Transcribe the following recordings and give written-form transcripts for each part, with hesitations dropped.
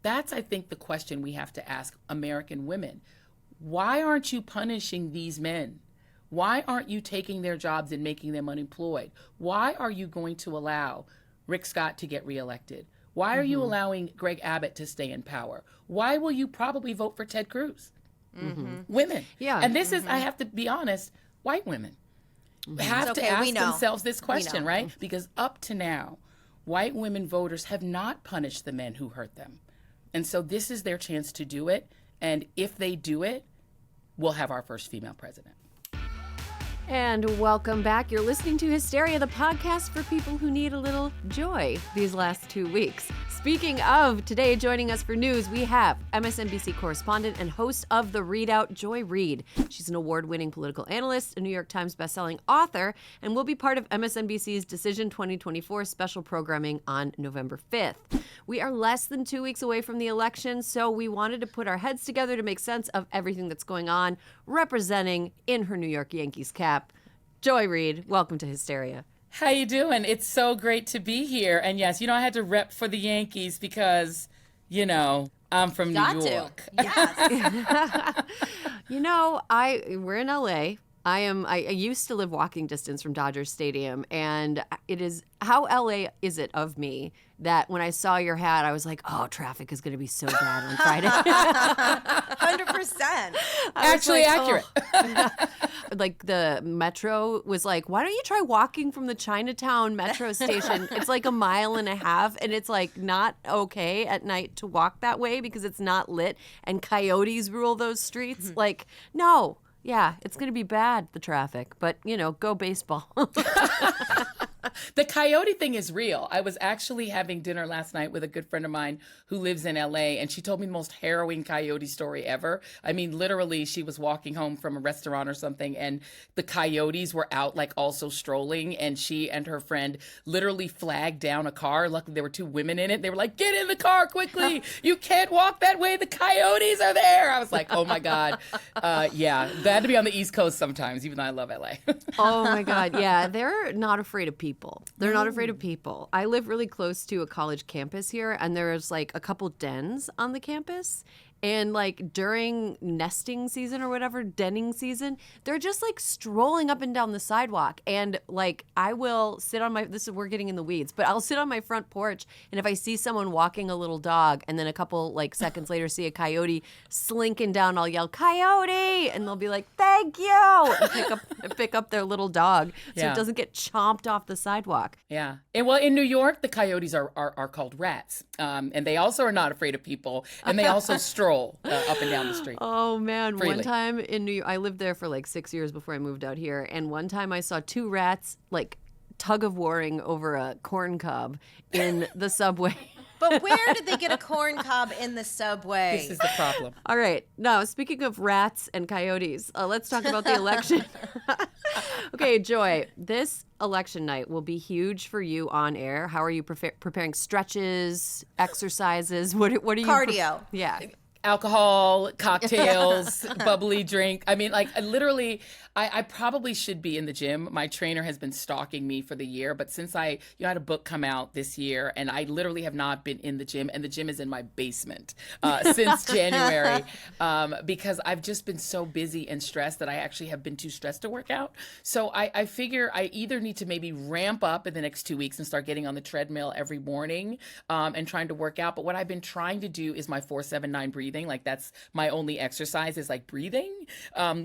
That's, I think, the question we have to ask American women. Why aren't you punishing these men? Why aren't you taking their jobs and making them unemployed? Why are you going to allow Rick Scott to get reelected? Why are you allowing Greg Abbott to stay in power? Why will you probably vote for Ted Cruz? Women. Yeah. And this is, I have to be honest, white women have to ask themselves this question, right? Because up to now, white women voters have not punished the men who hurt them. And so this is their chance to do it. And if they do it, we'll have our first female president. And welcome back. You're listening to Hysteria, the podcast for people who need a little joy these last 2 weeks. Speaking of, today joining us for news, we have MSNBC correspondent and host of The Readout, Joy Reid. She's an award-winning political analyst, a New York Times bestselling author, and will be part of MSNBC's Decision 2024 special programming on November 5th. We are less than 2 weeks away from the election, so we wanted to put our heads together to make sense of everything that's going on, representing in her New York Yankees cap. Joy Reid, welcome to Hysteria. How you doing? It's so great to be here. And yes, I had to rep for the Yankees because, I'm from New York. Yes. We're in LA. I used to live walking distance from Dodger Stadium, and it is, how LA is it of me that when I saw your hat, I was like, oh, traffic is going to be so bad on Friday. 100%. Actually accurate. Like the metro was like, why don't you try walking from the Chinatown metro station? It's like 1.5 miles, and it's like not okay at night to walk that way because it's not lit and coyotes rule those streets. Like, no. Yeah, it's going to be bad, the traffic, but, go baseball. The coyote thing is real. I was actually having dinner last night with a good friend of mine who lives in LA, and she told me the most harrowing coyote story ever. I mean, literally, she was walking home from a restaurant or something, and the coyotes were out, like, also strolling, and she and her friend literally flagged down a car. Luckily, there were 2 women in it. They were like, get in the car quickly. You can't walk that way. The coyotes are there. I was like, oh, my God. Yeah, that had to be on the East Coast sometimes, even though I love LA. Oh, my God. Yeah, they're not afraid of people. They're not afraid of people. I live really close to a college campus here, and there's like a couple dens on the campus. And like during nesting season or whatever, denning season, they're just like strolling up and down the sidewalk. And like I will sit on we're getting in the weeds, but I'll sit on my front porch. And if I see someone walking a little dog and then a couple like seconds later see a coyote slinking down, I'll yell, "Coyote!" And they'll be like, "Thank you!" And pick up their little dog so it doesn't get chomped off the sidewalk. Yeah. And well, in New York, the coyotes are called rats. And they also are not afraid of people. And they also stroll up and down the street. Oh, man. Freely. One time in New York, I lived there for like 6 years before I moved out here. And one time I saw 2 rats like tug of warring over a corn cob in the subway. But where did they get a corn cob in the subway? This is the problem. All right. Now, speaking of rats and coyotes, let's talk about the election. Okay, Joy, this election night will be huge for you on air. How are you preparing stretches, exercises? What are you? Cardio. Yeah. Alcohol, cocktails, bubbly drink. I mean, like literally, I probably should be in the gym. My trainer has been stalking me for the year, but since I had a book come out this year, and I literally have not been in the gym, and the gym is in my basement since January, because I've just been so busy and stressed that I actually have been too stressed to work out. So I figure I either need to maybe ramp up in the next 2 weeks and start getting on the treadmill every morning and trying to work out. But what I've been trying to do is my 4-7-9 breathing. Like that's my only exercise is like breathing,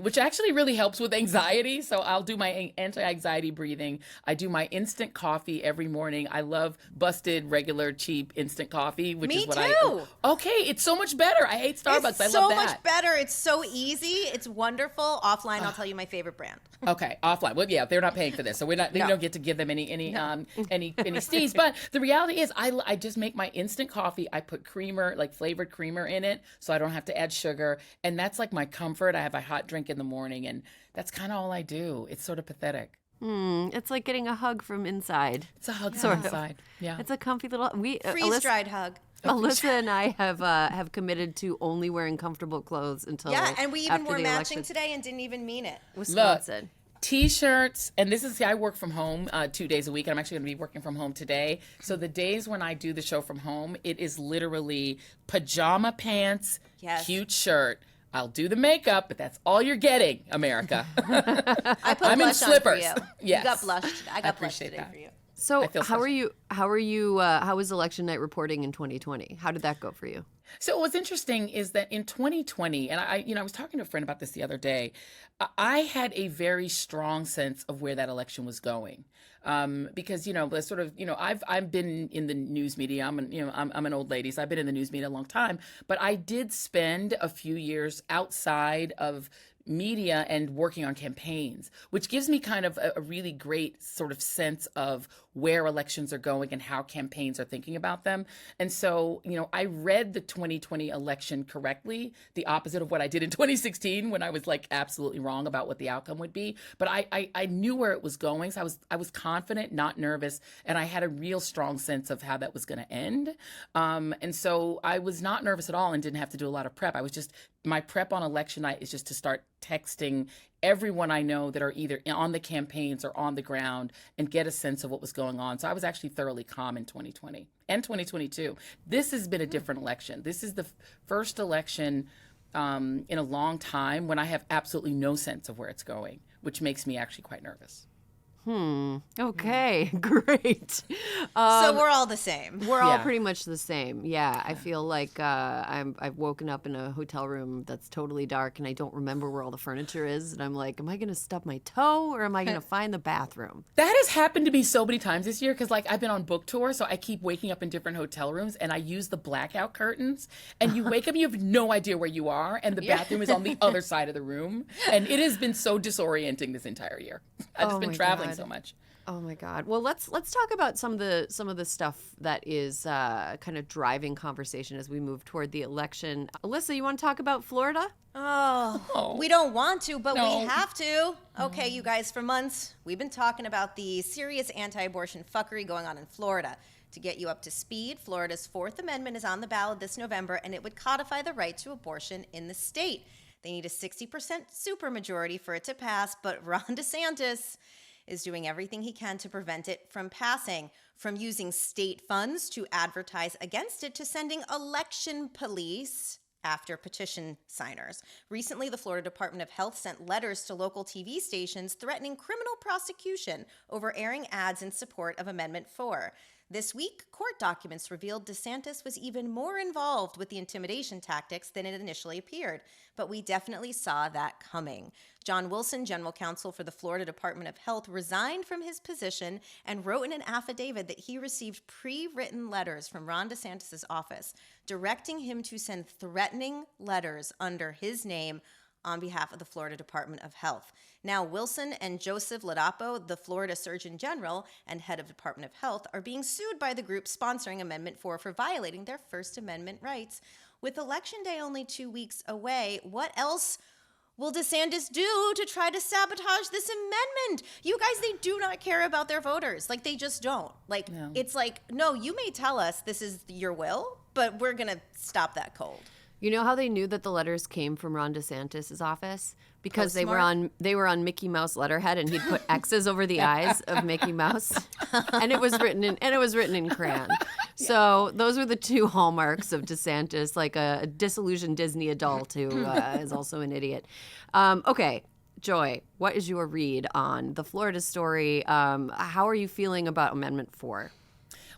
which actually really helps with anxiety. So I'll do my anti-anxiety breathing. I do my instant coffee every morning. I love busted, regular, cheap instant coffee, which Me is what too. Okay, it's so much better. I hate Starbucks. It's I so love that. much better. It's so easy. It's wonderful. Offline, I'll tell you my favorite brand. Okay, offline. Well, yeah, they're not paying for this, so we don't get to give them any steez. But the reality is, I just make my instant coffee. I put creamer, like flavored creamer, in it, so I don't have to add sugar, and that's like my comfort. I have a hot drink in the morning, and that's kind of all I do. It's sort of pathetic. It's like getting a hug from inside. It's a hug from inside. Yeah, it's a comfy little Freeze-dried hug. Alyssa and I have committed to only wearing comfortable clothes until and we even after wore the matching election. today and didn't even mean it. Wisconsin. T-shirts, and I work from home 2 days a week, and I'm actually going to be working from home today. So the days when I do the show from home, it is literally pajama pants, cute shirt. I'll do the makeup, but that's all you're getting, America. I put I'm in blush on slippers. for you. Yes. You got blushed. I got blushed appreciate today that. for you. So I feel how special. are you, how was election night reporting in 2020? How did that go for you? So what's interesting is that in 2020, and I was talking to a friend about this the other day, I had a very strong sense of where that election was going. Because, the sort of, I've been in the news media. I'm an old lady, so I've been in the news media a long time. But I did spend a few years outside of media and working on campaigns, which gives me kind of a really great sort of sense of where elections are going and how campaigns are thinking about them. And so, I read the 2020 election correctly, the opposite of what I did in 2016 when I was like absolutely wrong about what the outcome would be. But I knew where it was going. So I was confident, not nervous, and I had a real strong sense of how that was going to end. And so I was not nervous at all and didn't have to do a lot of prep. My prep on election night is just to start texting everyone I know that are either on the campaigns or on the ground and get a sense of what was going on. So I was actually thoroughly calm in 2020 and 2022. This has been a different election. This is the first election in a long time when I have absolutely no sense of where it's going, which makes me actually quite nervous. Okay, great. So we're all the same. We're all Yeah. pretty much the same. Yeah, I feel like I've woken up in a hotel room that's totally dark and I don't remember where all the furniture is. And I'm like, am I going to stub my toe or am I going to find the bathroom? That has happened to me so many times this year because, I've been on book tour, so I keep waking up in different hotel rooms, and I use the blackout curtains. And you wake up, you have no idea where you are, and the bathroom is on the other side of the room. And it has been so disorienting this entire year. I've just been my traveling God. so much. Oh my God. Well, let's talk about some of the stuff that is kind of driving conversation as we move toward the election. Alyssa, you want to talk about Florida? Oh, we don't want to, but No. we have to. Okay, you guys, for months, we've been talking about the serious anti-abortion fuckery going on in Florida. To get you up to speed, Florida's Fourth Amendment is on the ballot this November, and it would codify the right to abortion in the state. They need a 60% supermajority for it to pass, but Ron DeSantis is doing everything he can to prevent it from passing, from using state funds to advertise against it to sending election police after petition signers. Recently, the Florida Department of Health sent letters to local TV stations threatening criminal prosecution over airing ads in support of Amendment 4. This week, court documents revealed DeSantis was even more involved with the intimidation tactics than it initially appeared, but we definitely saw that coming. John Wilson, general counsel for the Florida Department of Health, resigned from his position and wrote in an affidavit that he received pre-written letters from Ron DeSantis' office directing him to send threatening letters under his name on behalf of the Florida Department of Health. Now, Wilson and Joseph Ladapo, the Florida Surgeon General and head of Department of Health, are being sued by the group sponsoring Amendment 4 for violating their First Amendment rights. With Election Day only 2 weeks away, what else will DeSantis do to try to sabotage this amendment? You guys, they do not care about their voters. Like, they just don't. Like, No. It's like, no, you may tell us this is your will, but we're going to stop that cold. You know how they knew that the letters came from Ron DeSantis' office? Because they were Postmark? on Mickey Mouse letterhead, and he'd put X's over the eyes of Mickey Mouse, and it was written in crayon. So those were the two hallmarks of DeSantis, like a disillusioned Disney adult who is also an idiot. Okay, Joy, what is your read on the Florida story? How are you feeling about Amendment 4?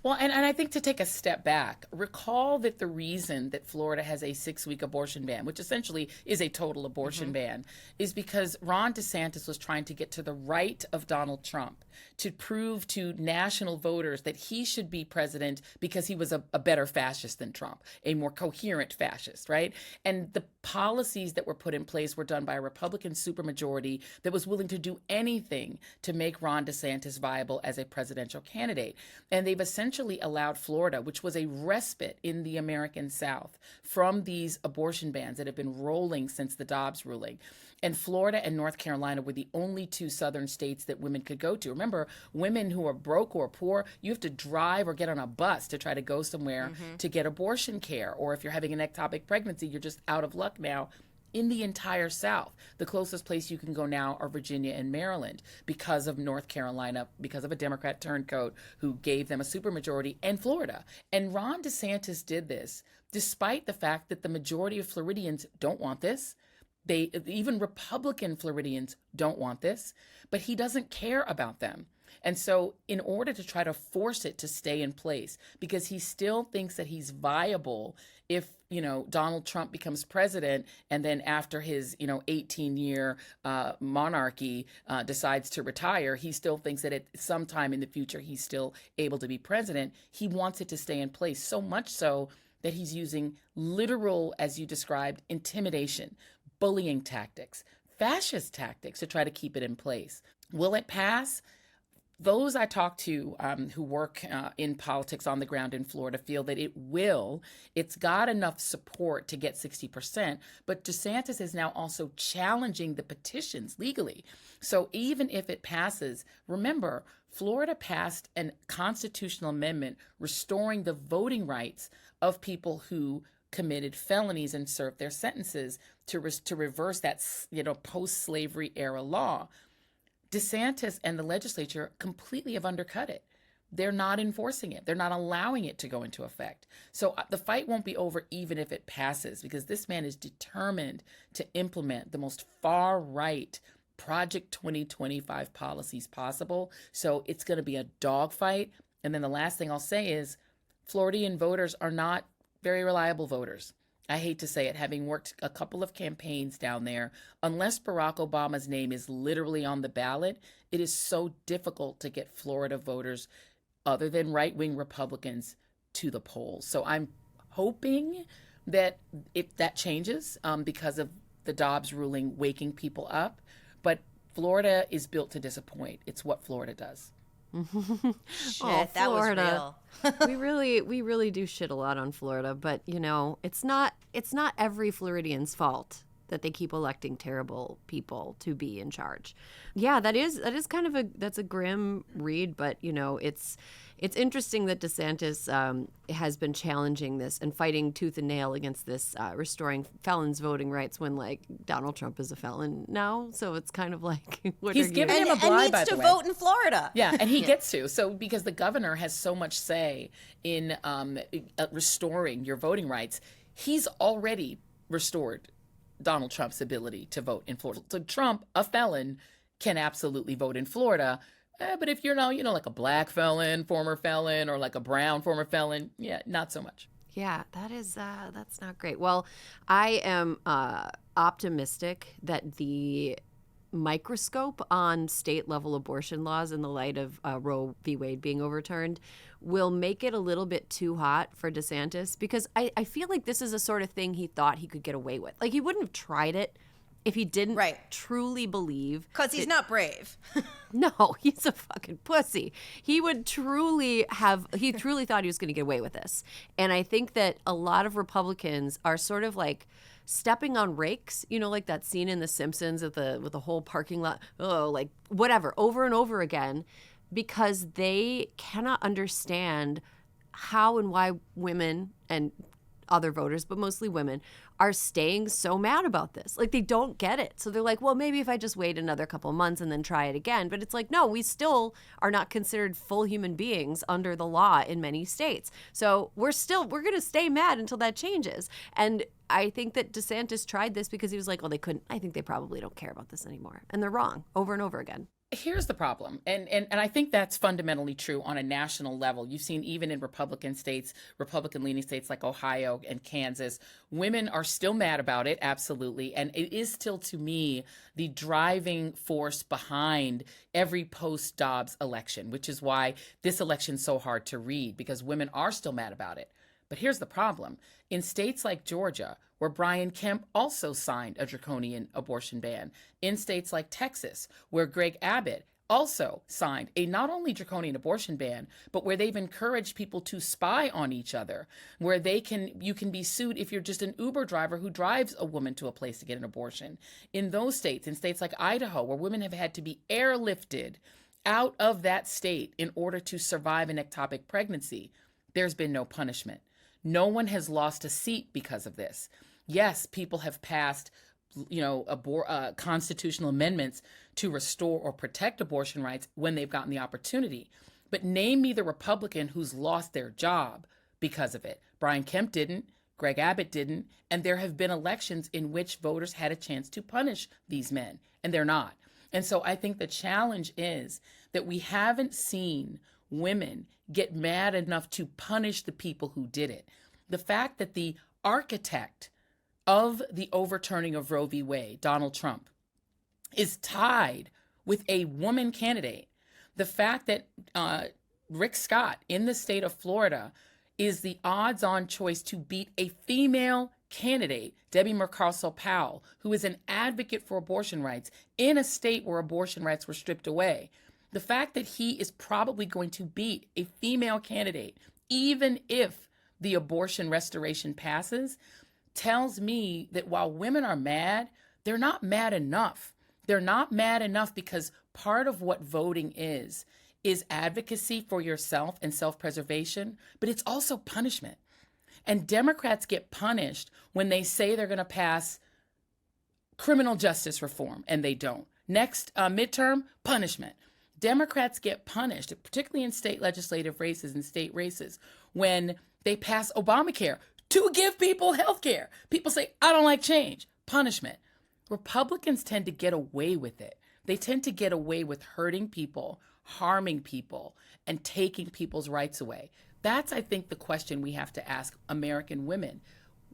Well, and I think to take a step back, recall that the reason that Florida has a 6-week abortion ban, which essentially is a total abortion ban, is because Ron DeSantis was trying to get to the right of Donald Trump to prove to national voters that he should be president because he was a better fascist than Trump, a more coherent fascist, right? And the policies that were put in place were done by a Republican supermajority that was willing to do anything to make Ron DeSantis viable as a presidential candidate. And they've essentially allowed Florida, which was a respite in the American South from these abortion bans that have been rolling since the Dobbs ruling. And Florida and North Carolina were the only two southern states that women could go to. Remember, women who are broke or poor, you have to drive or get on a bus to try to go somewhere to get abortion care. Or if you're having an ectopic pregnancy, you're just out of luck now. in the entire South. The closest place you can go now are Virginia and Maryland because of North Carolina, because of a Democrat turncoat who gave them a supermajority, and Florida. And Ron DeSantis did this despite the fact that the majority of Floridians don't want this. Even Republican Floridians don't want this, but he doesn't care about them. And so in order to try to force it to stay in place, because he still thinks that he's viable if, Donald Trump becomes president and then after his, 18-year monarchy decides to retire, he still thinks that at some time in the future he's still able to be president. He wants it to stay in place, so much so that he's using literal, as you described, intimidation, bullying tactics, fascist tactics to try to keep it in place. Will it pass? Those I talk to who work in politics on the ground in Florida feel that it will. It's got enough support to get 60%, but DeSantis is now also challenging the petitions legally. So even if it passes, remember, Florida passed a constitutional amendment restoring the voting rights of people who committed felonies and served their sentences to reverse that, post-slavery era law. DeSantis and the legislature completely have undercut it. They're not enforcing it. They're not allowing it to go into effect. So the fight won't be over even if it passes, because this man is determined to implement the most far-right Project 2025 policies possible. So it's going to be a dogfight. And then the last thing I'll say is Floridian voters are not very reliable voters. I hate to say it, having worked a couple of campaigns down there, unless Barack Obama's name is literally on the ballot, it is so difficult to get Florida voters, other than right-wing Republicans, to the polls. So I'm hoping that that changes because of the Dobbs ruling waking people up. But Florida is built to disappoint. It's what Florida does. Shit, that was real. we really do shit a lot on Florida, but it's not every Floridian's fault that they keep electing terrible people to be in charge. Yeah, that is kind of that's a grim read, but it's interesting that DeSantis has been challenging this and fighting tooth and nail against this restoring felons voting rights when Donald Trump is a felon now. So it's kind of like he's giving him a bribe, by the way. And needs to vote in Florida. Yeah, and he gets to. So because the governor has so much say in restoring your voting rights, he's already restored Donald Trump's ability to vote in Florida. So Trump, a felon, can absolutely vote in Florida. But if you're now, like a black felon, former felon, or like a brown former felon, yeah, not so much. Yeah, that's not great. Well, I am optimistic that the microscope on state level abortion laws in the light of Roe v. Wade being overturned will make it a little bit too hot for DeSantis, because I feel like this is a sort of thing he thought he could get away with. He wouldn't have tried it if he didn't truly believe. Because he's not brave. No, he's a fucking pussy. He truly thought he was going to get away with this. And I think that a lot of Republicans are sort of stepping on rakes, like that scene in The Simpsons with the whole parking lot, whatever, over and over again, because they cannot understand how and why women and other voters, but mostly women, are staying so mad about this. They don't get it. So they're like, well, maybe if I just wait another couple of months and then try it again. But it's no, we still are not considered full human beings under the law in many states. So we're going to stay mad until that changes. And I think that DeSantis tried this because he was like, well, they couldn't. I think they probably don't care about this anymore. And they're wrong over and over again. Here's the problem, and I think that's fundamentally true on a national level. You've seen even in Republican states, Republican-leaning states like Ohio and Kansas, women are still mad about it, absolutely, and it is still, to me, the driving force behind every post-Dobbs election, which is why this election's so hard to read, because women are still mad about it. But here's the problem. In states like Georgia, where Brian Kemp also signed a draconian abortion ban, in states like Texas, where Greg Abbott also signed a not only draconian abortion ban, but where they've encouraged people to spy on each other, where you can be sued if you're just an Uber driver who drives a woman to a place to get an abortion. In those states, in states like Idaho, where women have had to be airlifted out of that state in order to survive an ectopic pregnancy, there's been no punishment. No one has lost a seat because of this. Yes, people have passed constitutional amendments to restore or protect abortion rights when they've gotten the opportunity. But name me the Republican who's lost their job because of it. Brian Kemp didn't, Greg Abbott didn't, and there have been elections in which voters had a chance to punish these men, and they're not. And so I think the challenge is that we haven't seen women get mad enough to punish the people who did it. The fact that the architect of the overturning of Roe v. Wade, Donald Trump, is tied with a woman candidate. The fact that Rick Scott in the state of Florida is the odds-on choice to beat a female candidate, Debbie Murcarsel-Powell, who is an advocate for abortion rights in a state where abortion rights were stripped away. The fact that he is probably going to beat a female candidate, even if the abortion restoration passes, tells me that while women are mad, they're not mad enough. They're not mad enough because part of what voting is advocacy for yourself and self-preservation, but it's also punishment. And Democrats get punished when they say they're going to pass criminal justice reform, and they don't. Next midterm, punishment. Democrats get punished, particularly in state legislative races and state races, when they pass Obamacare to give people health care. People say, I don't like change. Punishment. Republicans tend to get away with it. They tend to get away with hurting people, harming people, and taking people's rights away. That's, I think, the question we have to ask American women.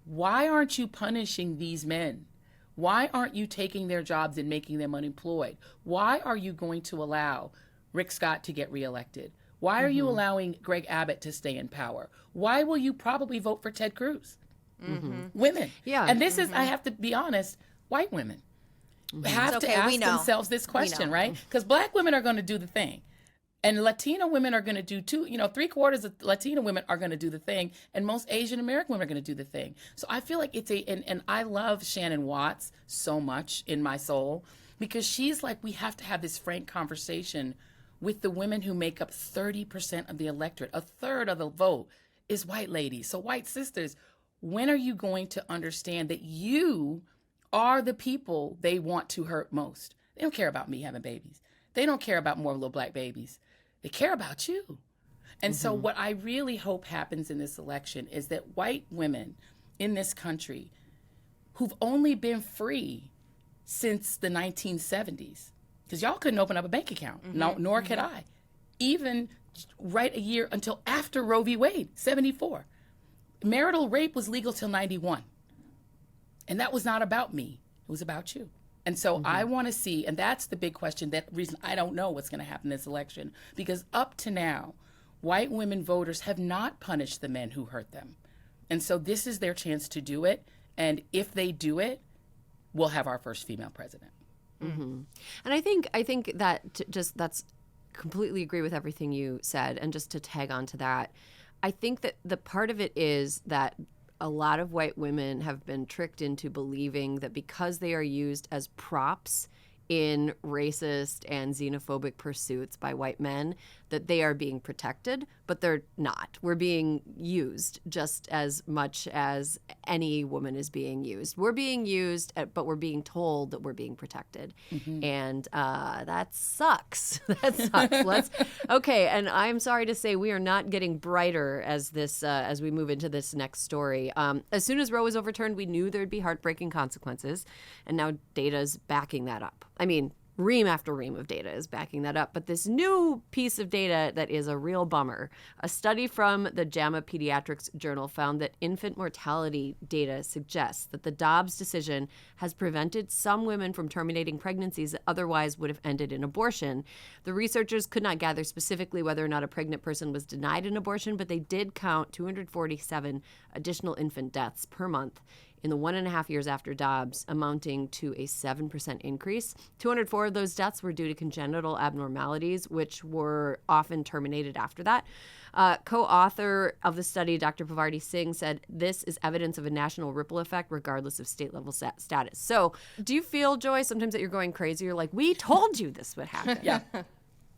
Why aren't you punishing these men? Why aren't you taking their jobs and making them unemployed? Why are you going to allow Rick Scott to get reelected? Why are you allowing Greg Abbott to stay in power? Why will you probably vote for Ted Cruz? Women. Yeah. And this is, I have to be honest, white women have to ask themselves this question, right? Because Black women are going to do the thing. And Latino women are going to do too. 3/4 of Latino women are going to do the thing. And most Asian American women are going to do the thing. So I feel like it's and I love Shannon Watts so much in my soul because she's like, we have to have this frank conversation with the women who make up 30% of the electorate. A third of the vote is white ladies. So white sisters, when are you going to understand that you are the people they want to hurt most? They don't care about me having babies. They don't care about more little Black babies. They care about you. And so what I really hope happens in this election is that white women in this country who've only been free since the 1970s, because y'all couldn't open up a bank account, nor could I, even right a year until after Roe v. Wade, 74. Marital rape was legal till 91. And that was not about me. It was about you. And so I want to see, and that's the big question, that reason I don't know what's going to happen in this election, because up to now, white women voters have not punished the men who hurt them. And so this is their chance to do it. And if they do it, we'll have our first female president. And I think that that's completely agree with everything you said. And just to tag on to that, I think that the part of it is that a lot of white women have been tricked into believing that because they are used as props in racist and xenophobic pursuits by white men, that they are being protected, but they're not. We're being used just as much as any woman is being used. We're being used, but we're being told that we're being protected. And that sucks. That sucks. Okay, and I'm sorry to say we are not getting brighter as we move into this next story. As soon as Roe was overturned, we knew there'd be heartbreaking consequences, and now data's backing that up. I mean, ream after ream of data is backing that up. But this new piece of data that is a real bummer, a study from the JAMA Pediatrics Journal found that infant mortality data suggests that the Dobbs decision has prevented some women from terminating pregnancies that otherwise would have ended in abortion. The researchers could not gather specifically whether or not a pregnant person was denied an abortion, but they did count 247 additional infant deaths per month in the 1.5 years after Dobbs, amounting to a 7% increase. 204 of those deaths were due to congenital abnormalities, which were often terminated after that. Co-author of the study, Dr. Pavarti Singh, said this is evidence of a national ripple effect regardless of state-level status. So do you feel, Joy, sometimes that you're going crazy? You're like, we told you this would happen.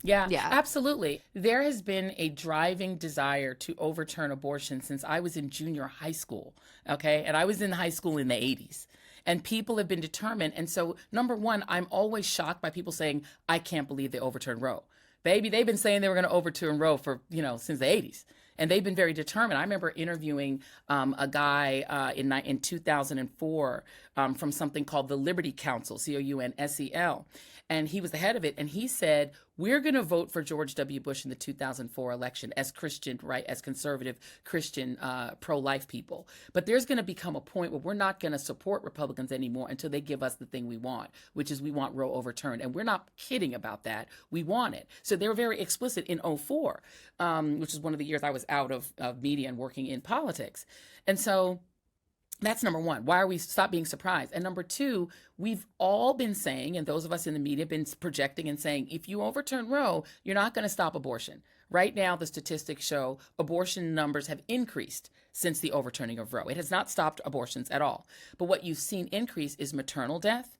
Yeah, absolutely. There has been a driving desire to overturn abortion since I was in junior high school, okay? And I was in high school in the 80s. And people have been determined. And so, number one, I'm always shocked by people saying, I can't believe they overturned Roe. Baby, they've been saying they were going to overturn Roe for, since the 80s. And they've been very determined. I remember interviewing a guy in 2004 from something called the Liberty Council, COUNSEL. And he was the head of it. And he said, we're going to vote for George W. Bush in the 2004 election as Christian, right, as conservative Christian pro-life people. But there's going to become a point where we're not going to support Republicans anymore until they give us the thing we want, which is we want Roe overturned. And we're not kidding about that. We want it. So they were very explicit in 2004, which is one of the years I was out of media and working in politics. And so that's number one. Why are we stop being surprised? And number two, we've all been saying, and those of us in the media have been projecting and saying, if you overturn Roe, you're not going to stop abortion. Right now, the statistics show abortion numbers have increased since the overturning of Roe. It has not stopped abortions at all. But what you've seen increase is maternal death,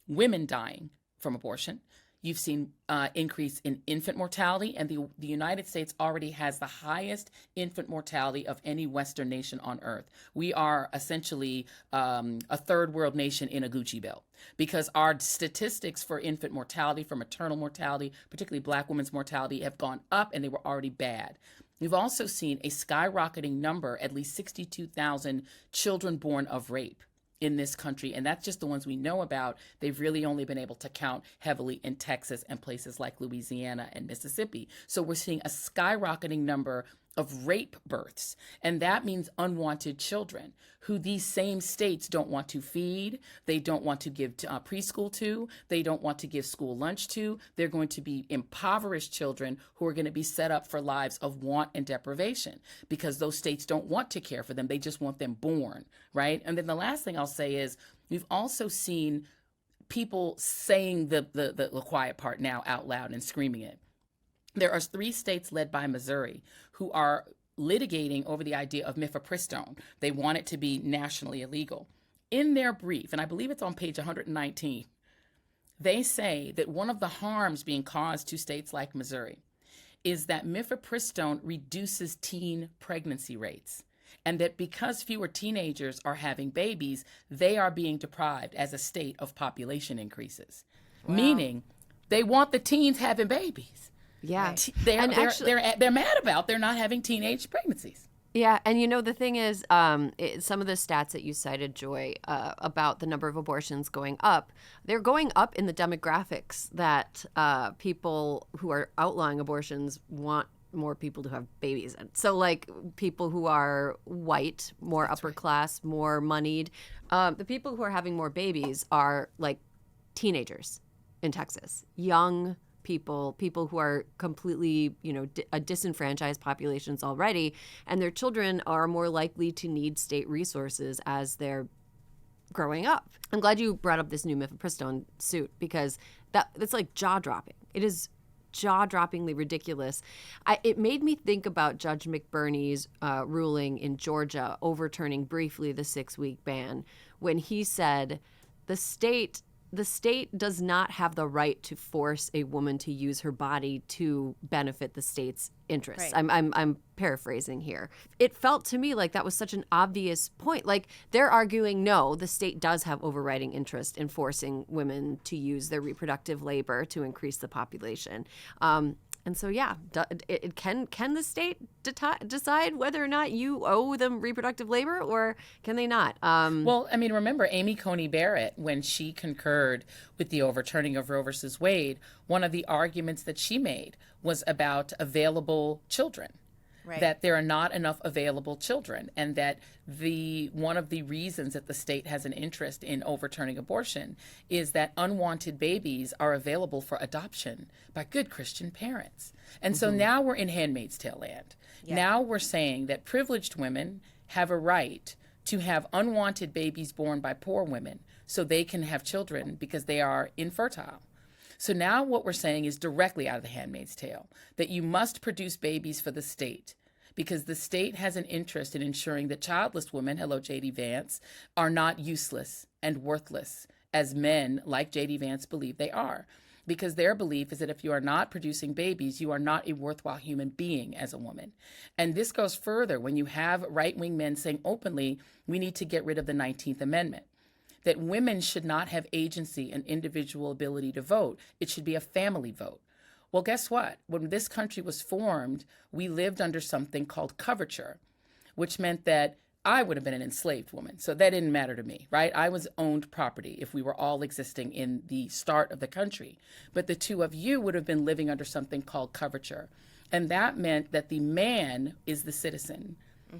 women dying from abortion. You've seen increase in infant mortality, and the United States already has the highest infant mortality of any Western nation on earth. We are essentially a third world nation in a Gucci belt because our statistics for infant mortality, for maternal mortality, particularly Black women's mortality, have gone up, and they were already bad. We've also seen a skyrocketing number, at least 62,000 children born of rape in this country, and that's just the ones we know about. They've really only been able to count heavily in Texas and places like Louisiana and Mississippi. So we're seeing a skyrocketing number of rape births, and that means unwanted children who these same states don't want to feed, they don't want to give preschool to, they don't want to give school lunch to. They're going to be impoverished children who are going to be set up for lives of want and deprivation because those states don't want to care for them. They just want them born, right? And then the last thing I'll say is we've also seen people saying the quiet part now out loud and screaming it. There are 3 states led by Missouri who are litigating over the idea of mifepristone. They want it to be nationally illegal. In their brief, and I believe it's on page 119, they say that one of the harms being caused to states like Missouri is that mifepristone reduces teen pregnancy rates, and that because fewer teenagers are having babies, they are being deprived as a state of population increases. Wow. Meaning they want the teens having babies. Yeah. They're mad about they're not having teenage pregnancies. Yeah, and the thing is, some of the stats that you cited, Joy, about the number of abortions going up, they're going up in the demographics that people who are outlawing abortions want more people to have babies in. So, like, people who are white, more upper class, more moneyed, the people who are having more babies are, like, teenagers in Texas, young people who are completely, disenfranchised populations already, and their children are more likely to need state resources as they're growing up. I'm glad you brought up this new mifepristone suit because that's like jaw-dropping. It is jaw-droppingly ridiculous. It made me think about Judge McBurney's ruling in Georgia overturning briefly the 6-week ban when he said the state does not have the right to force a woman to use her body to benefit the state's interests. Right. I'm paraphrasing here. It felt to me like that was such an obvious point. Like, they're arguing, no, the state does have overriding interest in forcing women to use their reproductive labor to increase the population. And so, yeah, can the state decide whether or not you owe them reproductive labor, or can they not? Well, I mean, remember Amy Coney Barrett, when she concurred with the overturning of Roe versus Wade, one of the arguments that she made was about available children. Right. That there are not enough available children, and that one of the reasons that the state has an interest in overturning abortion is that unwanted babies are available for adoption by good Christian parents. And so now we're in Handmaid's Tale land. Yeah. Now we're saying that privileged women have a right to have unwanted babies born by poor women so they can have children because they are infertile. So now what we're saying is directly out of the Handmaid's Tale, that you must produce babies for the state because the state has an interest in ensuring that childless women, hello J.D. Vance, are not useless and worthless as men like J.D. Vance believe they are. Because their belief is that if you are not producing babies, you are not a worthwhile human being as a woman. And this goes further when you have right-wing men saying openly, we need to get rid of the 19th Amendment. that women should not have agency and individual ability to vote. It should be a family vote. Well, guess what? When this country was formed, we lived under something called coverture, which meant that I would have been an enslaved woman. So that didn't matter to me, right? I was owned property if we were all existing in the start of the country. But the two of you would have been living under something called coverture. And that meant that the man is the citizen,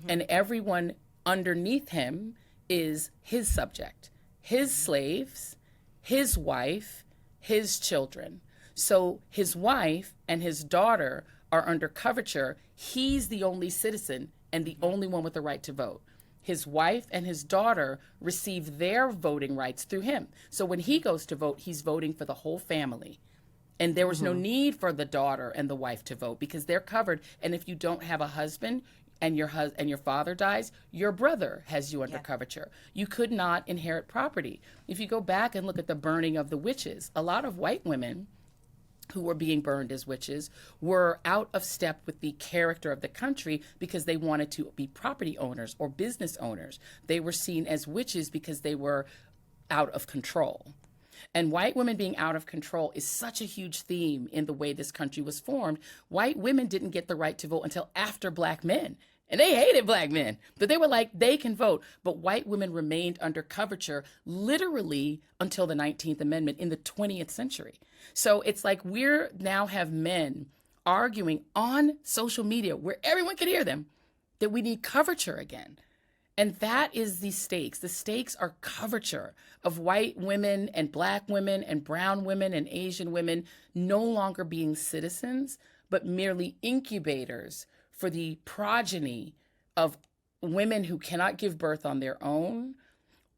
and everyone underneath him is his subject, his slaves, his wife, his children. So his wife and his daughter are under coverture. He's the only citizen and the only one with the right to vote. His wife and his daughter receive their voting rights through him. So when he goes to vote, he's voting for the whole family. And there was no need for the daughter and the wife to vote because they're covered. And if you don't have a husband and your father dies, your brother has you under coverture. You could not inherit property. If you go back and look at the burning of the witches, a lot of white women who were being burned as witches were out of step with the character of the country because they wanted to be property owners or business owners. They were seen as witches because they were out of control. And white women being out of control is such a huge theme in the way this country was formed. White women didn't get the right to vote until after black men. And they hated black men, but they were like, they can vote. But white women remained under coverture literally until the 19th Amendment in the 20th century. So it's like we're now have men arguing on social media where everyone can hear them that we need coverture again. And that is the stakes. The stakes are coverture of white women and black women and brown women and Asian women no longer being citizens, but merely incubators for the progeny of women who cannot give birth on their own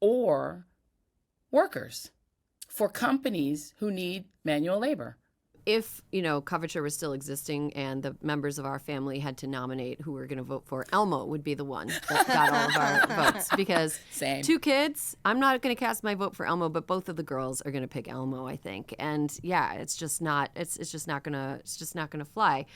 or workers for companies who need manual labor. If, coverture was still existing and the members of our family had to nominate who we're going to vote for, Elmo would be the one that got all of our votes because two kids, I'm not going to cast my vote for Elmo, but both of the girls are going to pick Elmo, I think. And yeah, it's just not going to fly.